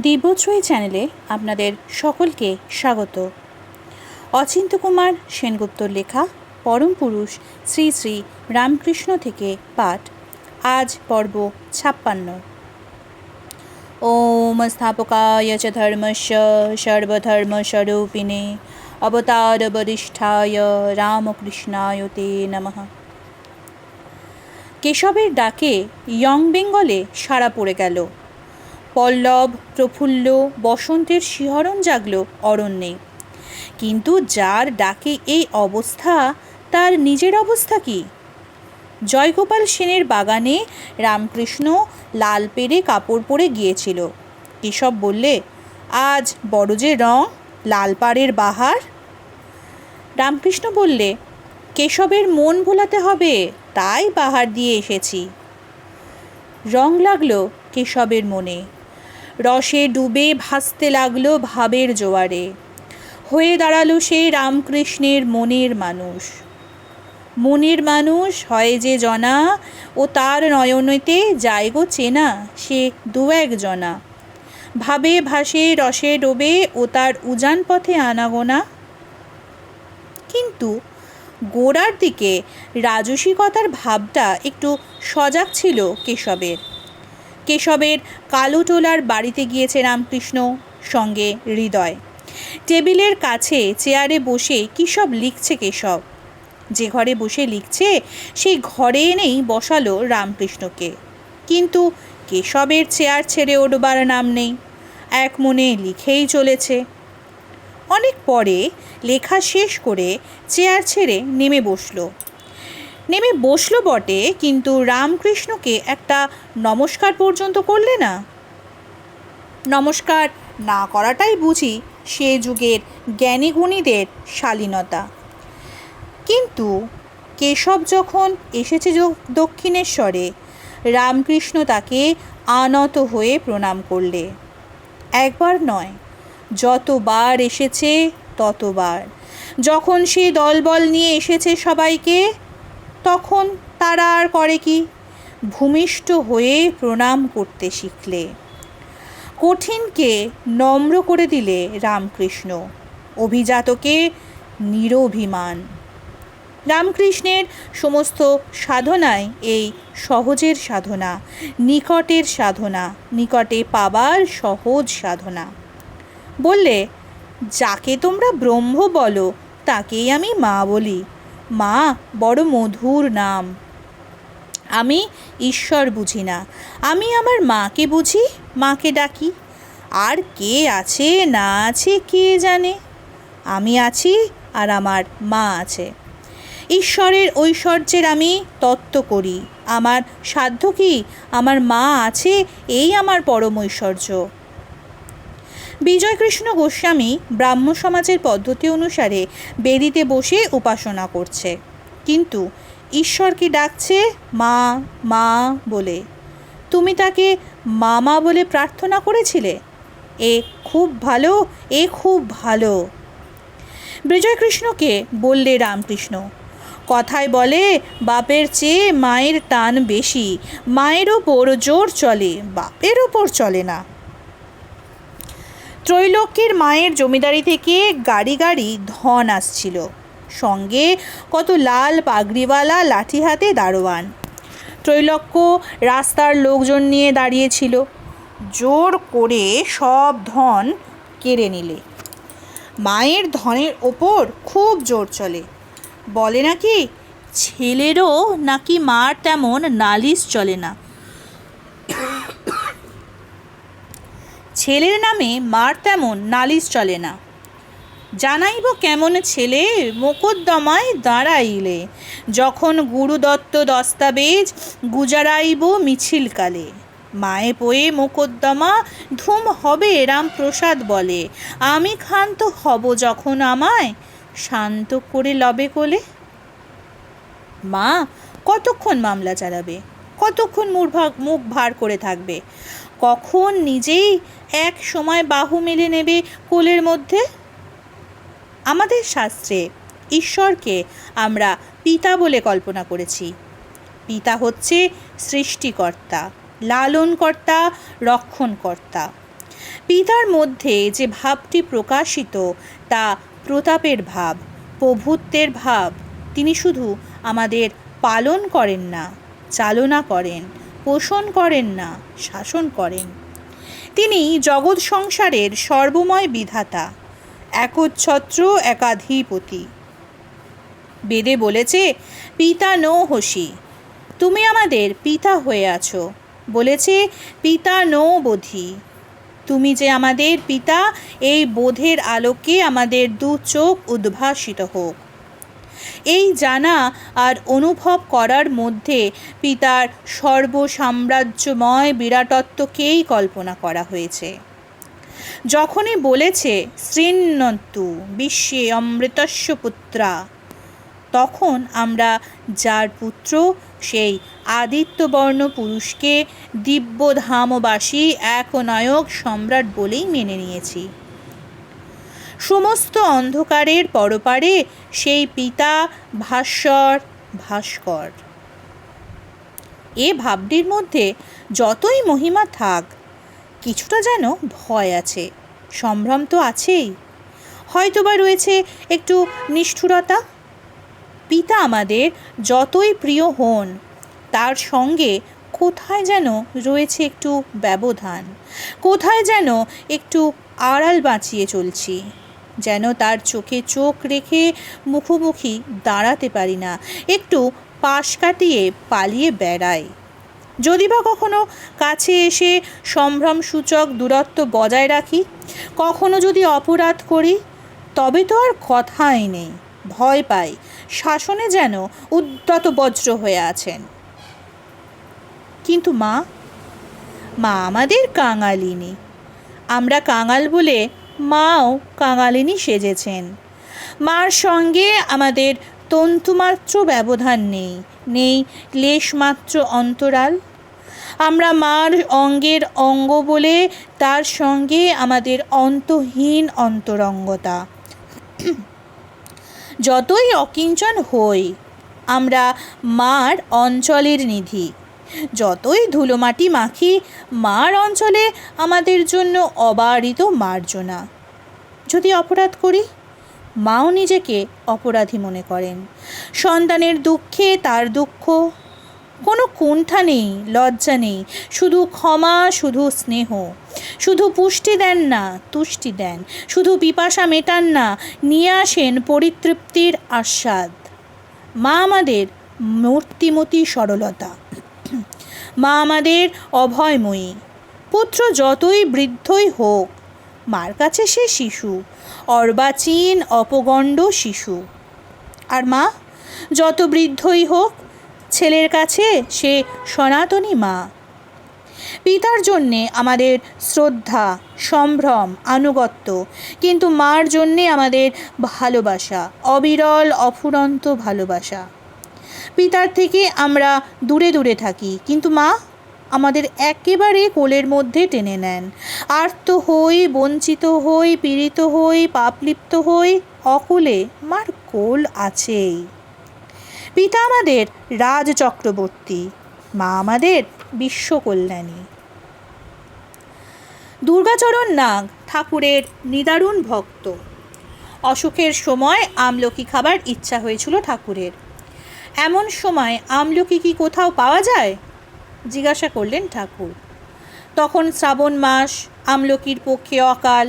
দিব্যশ্রী চ্যানেলে আপনাদের সকলকে স্বাগত। অচিন্ত কুমার সেনগুপ্তর লেখা পরম পুরুষ শ্রী শ্রী রামকৃষ্ণ থেকে পাঠ। আজ পর্ব 56। ওম স্থাপকায় চ ধর্মস্য সর্বধর্মস্বরূপিণে অবতার বরিষ্ঠায় রামকৃষ্ণায় তে নমঃ। কেশবের ডাকে ইয়ং বেঙ্গলে সাড়া পড়ে গেল। পল্লব, প্রফুল্ল, বসন্তের শিহরণ জাগল অরণ্যে। কিন্তু যার ডাকে এই অবস্থা, তার নিজের অবস্থা কি? জয়গোপাল সেনের বাগানে রামকৃষ্ণ লাল পেড়ে কাপড় পরে গিয়েছিল। কেশব বললে, আজ বড় যে রং, লাল পাড়ের বাহার। রামকৃষ্ণ বললে, কেশবের মন ভোলাতে হবে, তাই বাহার দিয়ে এসেছি। রং লাগলো কেশবের মনে, রসে ডুবে ভাসতে লাগলো ভাবের জোয়ারে। হয়ে দাঁড়ালো সে রামকৃষ্ণের মনের মানুষ। মনের মানুষ হয় যে জনা, ও তার নয়নেতে যায় গো চেনা সে দু এক জনা। ভাবে ভাসে রসে ডোবে, ও তার উজান পথে আনাগোনা। কিন্তু গোড়ার দিকে রাজসিকতার ভাবটা একটু সজাগ ছিল কেশবের। কেশবের কালো টোলার বাড়িতে গিয়েছে রামকৃষ্ণ, সঙ্গে হৃদয়। টেবিলের কাছে চেয়ারে বসে কী সব লিখছে কেশব। যে ঘরে বসে লিখছে সেই ঘরে এনেই বসালো রামকৃষ্ণকে। কিন্তু কেশবের চেয়ার ছেড়ে ওঠবার নাম নেই, এক মনে লিখেই চলেছে। অনেক পরে লেখা শেষ করে চেয়ার ছেড়ে নেমে বসলো বটে, কিন্তু রামকৃষ্ণকে একটা নমস্কার পর্যন্ত করলে না। নমস্কার না করাটাই বুঝি সে যুগের জ্ঞানীগুণীদের শালীনতা। কিন্তু কেশব যখন এসেছে দক্ষিণেশ্বরে, রামকৃষ্ণ তাকে আনত হয়ে প্রণাম করলে। একবার নয়, যতবার এসেছে ততবার। যখন সে দলবল নিয়ে এসেছে সবাইকে, তখন তারা আর করে কি, ভূমিষ্ঠ হয়ে প্রণাম করতে শিখলে। কঠিনকে নম্র করে দিলে রামকৃষ্ণ, অভিজাতকে নিরভিমান। রামকৃষ্ণের সমস্ত সাধনাই এই সহজের সাধনা, নিকটের সাধনা, নিকটে পাবার সহজ সাধনা। বললে, যাকে তোমরা ব্রহ্ম বলো তাকেই আমি মা বলি। মা বড় মধুর নাম। আমি ঈশ্বর বুঝি না, আমি আমার মাকে বুঝি, মাকে ডাকি। আর কে আছে না আছে কে জানে। আমি আছি আর আমার মা আছে। ঈশ্বরের ঐশ্বর্যের আমি তত্ত্ব করি। আমার সাধ্য কি? আমার মা আছে, এই আমার পরম ঐশ্বর্য। বিজয়কৃষ্ণ গোস্বামী ব্রাহ্ম সমাজের পদ্ধতি অনুসারে বেদিতে বসে উপাসনা করছে, কিন্তু ঈশ্বরকে ডাকছে মা মা বলে। তুমি তাকে মামা বলে প্রার্থনা করেছিলে। এ খুব ভালো, এ খুব ভালো। বিজয়কৃষ্ণকে বললে রামকৃষ্ণ, কথায় বলে বাপের চেয়ে মায়ের টান বেশি, মায়ের ওপর জোর চলে, বাপের ওপর চলে না। ত্রৈলোক্যের মায়ের জমিদারি থেকে গাড়ি গাড়ি ধন আসছিল, সঙ্গে কত লাল পাগড়িওয়ালা লাঠি হাতে দারোয়ান। ত্রৈলোক্য রাস্তার লোকজন নিয়ে দাঁড়িয়েছিল, জোর করে সব ধন কেড়ে নিলে। মায়ের ধনের ওপর খুব জোর চলে। বলে নাকি ছেলেরও নাকি মার তেমন নালিশ চলে না। ছেলের নামে মার তেমন নালিশ চলে না। জানাইব কেমন ছেলে মোকদ্দমায় দাঁড়াইলে, যখন গুরুদত্ত দস্তাবেজ গুজারাইব মিছিলকালে। মায়ে পোয়ে মোকদ্দমা ধুম হবে রামপ্রসাদ বলে, আমি ক্ষান্ত হব যখন আমায় শান্ত করে লবে কোলে। মা কতক্ষণ মামলা চালাবে, কতক্ষণ মুখ ভার করে থাকবে, কখন নিজেই এক সময় বাহু মেলে নেবে কোলের মধ্যে। আমাদের শাস্ত্রে ঈশ্বরকে আমরা পিতা বলে কল্পনা করেছি। পিতা হচ্ছে সৃষ্টিকর্তা, লালনকর্তা, রক্ষণকর্তা। পিতার মধ্যে যে ভাবটি প্রকাশিত তা প্রতাপের ভাব, প্রভুত্বের ভাব। তিনি শুধু আমাদের পালন করেন না, চালনা করেন, পোষণ করেন না, শাসন করেন। তিনি জগৎ সংসারের সর্বময় বিধাতা, একচ্ছত্র একাধিপতি। বেদে বলেছে, পিতা নো হসি, তুমি আমাদের পিতা হয়ে আছো। বলেছে, পিতা নো বোধি, তুমি যে আমাদের পিতা, এই বোধের আলোকে আমাদের দু চোখ উদ্ভাসিত হোক। এই জানা আর অনুভব করার মধ্যে পিতার সর্বসাম্রাজ্যময় বিরাটত্বকেই কল্পনা করা হয়েছে। যখনই বলেছে শৃণ্বন্তু বিশ্বে অমৃতস্য পুত্রা, তখন আমরা যার পুত্র সেই আদিত্যবর্ণ পুরুষকে দিব্যধামবাসী একনায়ক সম্রাট বলেই মেনে নিয়েছি। সমস্ত অন্ধকারের পরপারে সেই পিতা ভাস্বর, ভাস্কর। এ ভাবটির মধ্যে যতই মহিমা থাক, কিছুটা যেন ভয় আছে, সম্ভ্রম তো আছেই, হয়তোবা রয়েছে একটু নিষ্ঠুরতা। পিতা আমাদের যতই প্রিয় হন, তার সঙ্গে কোথায় যেন রয়েছে একটু ব্যবধান, কোথায় যেন একটু আড়াল বাঁচিয়ে চলছি, যেন তার চোখে চোখ রেখে মুখোমুখি দাঁড়াতে পারি না, একটু পাশ কাটিয়ে পালিয়ে বেড়াই। যদি বা কখনো কাছে এসে সম্ভ্রমসূচক দূরত্ব বজায় রাখি, কখনো যদি অপরাধ করি, তবে তো আর কথাই নেই, ভয় পাই, শাসনে যেন উদ্যত বজ্র হয়ে আছেন। কিন্তু মা আমাদের কাঙালিনী। আমরা কাঙাল বলে মাও কাঙালিনী সেজেছেন। মার সঙ্গে আমাদের তন্তুমাত্র ব্যবধান নেই লেশমাত্র অন্তরাল। আমরা মার অঙ্গের অঙ্গ বলে তার সঙ্গে আমাদের অন্তহীন অন্তরঙ্গতা। যতই অকিঞ্চন হই, আমরা মার অঞ্চলের নিধি। যতই ধুলোমাটি মাখি, মার অঞ্চলে আমাদের জন্য অবারিত মার্জনা। যদি অপরাধ করি, মাও নিজেকে অপরাধী মনে করেন। সন্তানের দুঃখে তার দুঃখ, কোনো কুণ্ঠা নেই, লজ্জা নেই, শুধু ক্ষমা, শুধু স্নেহ। শুধু পুষ্টি দেন না, তুষ্টি দেন। শুধু পিপাসা মেটান না, নিয়ে আসেন পরিতৃপ্তির আস্বাদ। মা আমাদের মূর্তিমতী সরলতা, মা আমাদের অভয়ময়ী। পুত্র যতই বৃদ্ধই হোক, মার কাছে সে শিশু, অর্বাচীন অপগণ্ড শিশু। আর মা যত বৃদ্ধই হোক, ছেলের কাছে সে সনাতনী মা। পিতার জন্যে আমাদের শ্রদ্ধা, সম্ভ্রম, আনুগত্য, কিন্তু মার জন্যে আমাদের ভালোবাসা, অবিরল অফুরন্ত ভালোবাসা। পিতার থেকে আমরা দূরে দূরে থাকি, কিন্তু মা আমাদের একেবারে কোলের মধ্যে টেনে নেন। আর্ত হই, বঞ্চিত হই, পীড়িত হই, পাপলিপ্ত হই, অকুলে মার কোল আছেই। পিতা আমাদের রাজ চক্রবর্তী, মা আমাদের বিশ্বকল্যাণী। দুর্গাচরণ নাগ ঠাকুরের নিদারুণ ভক্ত। অসুখের সময় আমলকি খাবার ইচ্ছা হয়েছিল ঠাকুরের। এমন সময় আমলকি কি কোথাও পাওয়া যায়? জিজ্ঞাসা করলেন ঠাকুর। তখন শ্রাবণ মাস, আমলকির পক্ষে অকাল,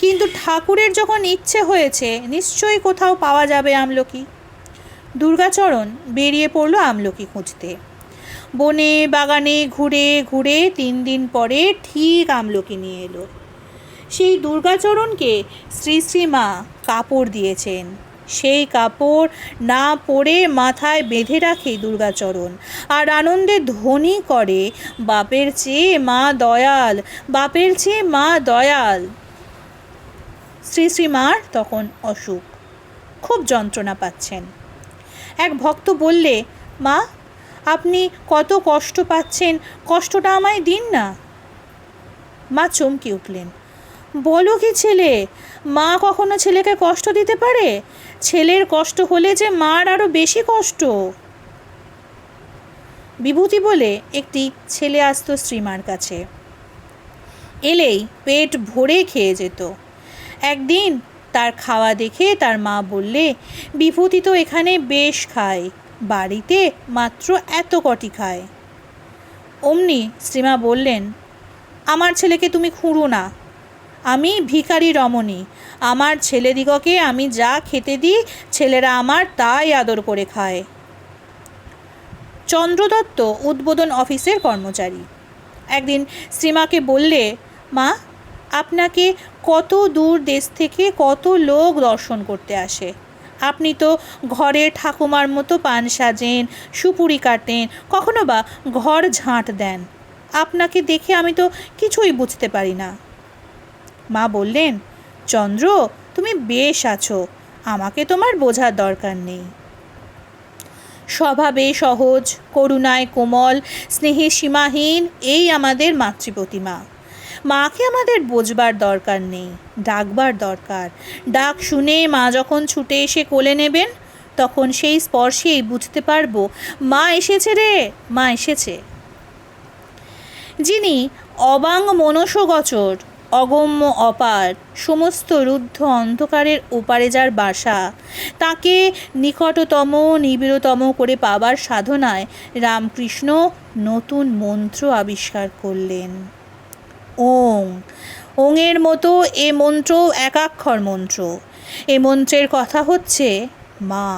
কিন্তু ঠাকুরের যখন ইচ্ছে হয়েছে, নিশ্চয়ই কোথাও পাওয়া যাবে আমলকি। দুর্গাচরণ বেরিয়ে পড়ল আমলকি খুঁজতে। বনে বাগানে ঘুরে ঘুরে 3 দিন পরে ঠিক আমলকি নিয়ে এলো। সেই দুর্গাচরণকে শ্রী শ্রীমা কাপড় দিয়েছেন। সেই কাপড় না পরে মাথায় বেঁধে রাখে দুর্গাচরণ, আর আনন্দে ধ্বনি করে, বাপের চেয়ে মা দয়াল, বাপের চেয়ে মা দয়াল। শ্রী শ্রীমার তখন অসুখ, খুব যন্ত্রণা পাচ্ছেন। এক ভক্ত বললে, মা আপনি কত কষ্ট পাচ্ছেন, কষ্টটা আমায় দিন না। মা চমকে উঠলেন। বলো কি ছেলে, মা কখনো ছেলেকে কষ্ট দিতে পারে? ছেলের কষ্ট হলে যে মার আরো বেশি কষ্ট। বিভূতি বলে একটি ছেলে আসতো শ্রীমার কাছে। এলেই পেট ভরে খেয়ে যেত। একদিন তার খাওয়া দেখে তার মা বললে, বিভূতি তো এখানে বেশ খায়, বাড়িতে মাত্র এত কটি খায়। অমনি শ্রীমা বললেন, আমার ছেলেকে তুমি খুঁড়ো না, আমি ভিখারি রমণী, আমার ছেলেদিগকে আমি যা খেতে দিই ছেলেরা আমার তাই আদর করে খায়। চন্দ্রদত্ত উদ্বোধন অফিসের কর্মচারী। একদিন শ্রীমাকে বললে, মা, আপনাকে কত দূর দেশ থেকে কত লোক দর্শন করতে আসে, আপনি তো ঘরের ঠাকুমার মতো পান সাজেন, সুপুরি কাটেন, কখনো বা ঘর ঝাঁট দেন, আপনাকে দেখে আমি তো কিছুই বুঝতে পারি না। মা বললেন, চন্দ্র, তুমি বেশ আছো, আমাকে তোমার বোঝার দরকার নেই। স্বভাবে সহজ, করুণায় কোমল, স্নেহে সীমাহীন, এই আমাদের মাতৃপ্রতিমা। মাকে আমাদের বোঝবার দরকার নেই, ডাকবার দরকার। ডাক শুনে মা যখন ছুটে এসে কোলে নেবেন, তখন সেই স্পর্শেই বুঝতে পারবো, মা এসেছে রে, মা এসেছে। যিনি অবাঙ্গ মনসগোচর, অগম্য অপার, সমস্ত রুদ্ধ অন্ধকারের ওপারে যার বাসা, তাকে নিকটতম নিবিড়তম করে পাবার সাধনায় রামকৃষ্ণ নতুন মন্ত্র আবিষ্কার করলেন। ওং। ওংয়ের মতো এ মন্ত্র একাক্ষর মন্ত্র। এ মন্ত্রের কথা হচ্ছে মা।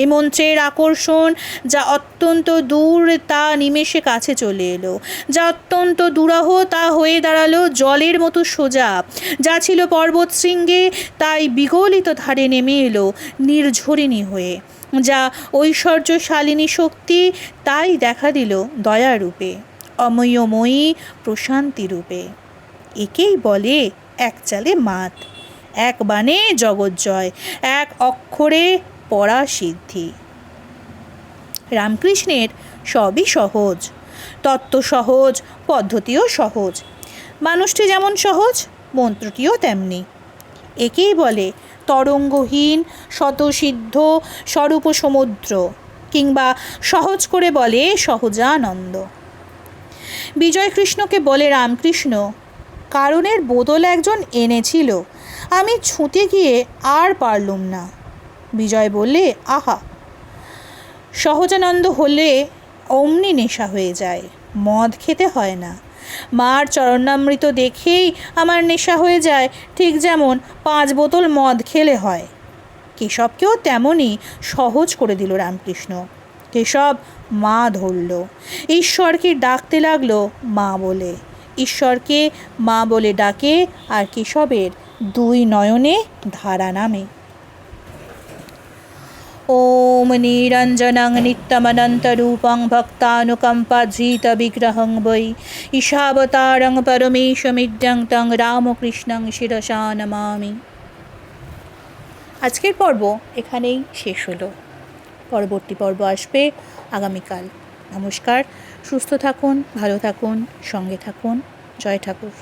এ মন্ত্রের আকর্ষণ যা অত্যন্ত দূর তা নিমেষে কাছে চলে এলো, যা অত্যন্ত দুরাহ তা হয়ে দাঁড়ালো জলের মতো সোজা, যা ছিল পর্বত শৃঙ্গে তাই বিগলিত ধারে নেমে এলো নির্ঝরিণী হয়ে, যা ঐশ্বর্যশালিনী শক্তি তাই দেখা দিল দয়ারূপে, অময়ময়ী প্রশান্তি রূপে। একেই বলে এক চালে মাত, এক বাণে জগৎজয়, এক অক্ষরে পরাসিদ্ধি। রামকৃষ্ণের সবই সহজ, তত্ত্ব সহজ, পদ্ধতিও সহজ। মানুষটি যেমন সহজ, মন্ত্রটিও তেমনি। একেই বলে তরঙ্গহীন স্বতঃসিদ্ধ স্বরূপ সমুদ্র, কিংবা সহজ করে বলে সহজানন্দ। বিজয়কৃষ্ণকে বলে রামকৃষ্ণ, কারণের বোতল একজন এনেছিল, আমি ছুঁতে গিয়ে আর পারলুম না। বিজয় বললে, আহা, সহজানন্দ হলে অমনি নেশা হয়ে যায়, মদ খেতে হয় না। মার চরণামৃত দেখেই আমার নেশা হয়ে যায়, ঠিক যেমন 5 বোতল মদ খেলে হয়। কেশবকেও তেমনই সহজ করে দিল রামকৃষ্ণ। কেশব মা ধরল, ঈশ্বরকে ডাকতে লাগলো মা বলে। ঈশ্বরকে মা বলে ডাকে, আর কেশবের 2 নয়নে ধারা নামে। ওম নিরঞ্জনং নিত্যমনন্তরূপং ভক্তানুকম্পাধৃত বিগ্রহং বৈ ঈশাবতারং পরমেশমিদ্যং তং রামকৃষ্ণং শিরসা নমামি। আজকের পর্ব এখানেই শেষ হলো। পরবর্তী পর্ব আসবে আগামীকাল। নমস্কার, সুস্থ থাকুন, ভালো থাকুন, সঙ্গে থাকুন। জয় ঠাকুর।